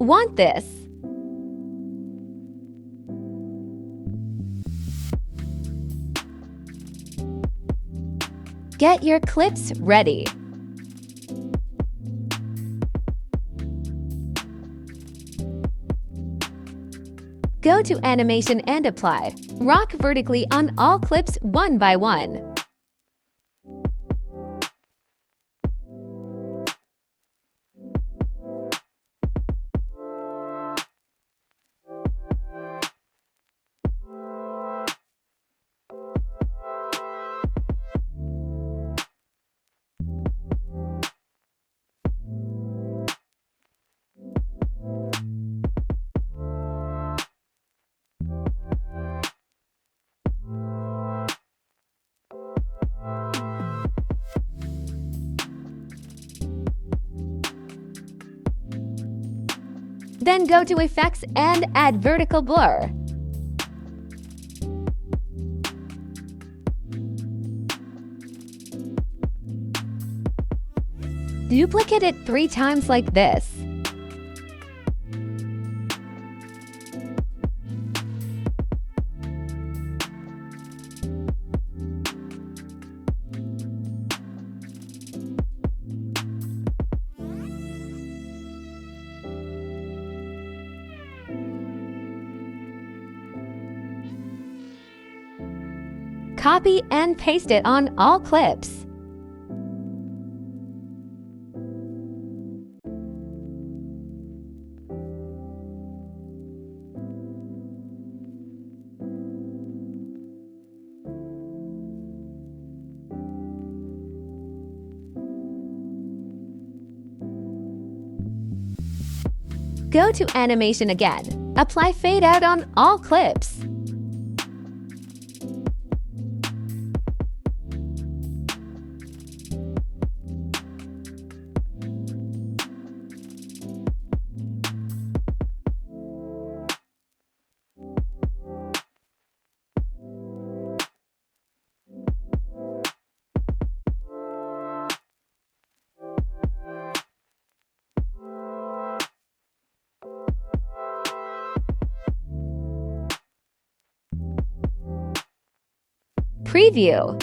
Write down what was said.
want this. Get your clips ready. Go to Animation and apply. Rock vertically on all clips one by one. Then go to Effects and add vertical blur. Duplicate it 3 times like this. Copy and paste it on all clips. Go to Animation again. Apply Fade Out on all clips. Preview.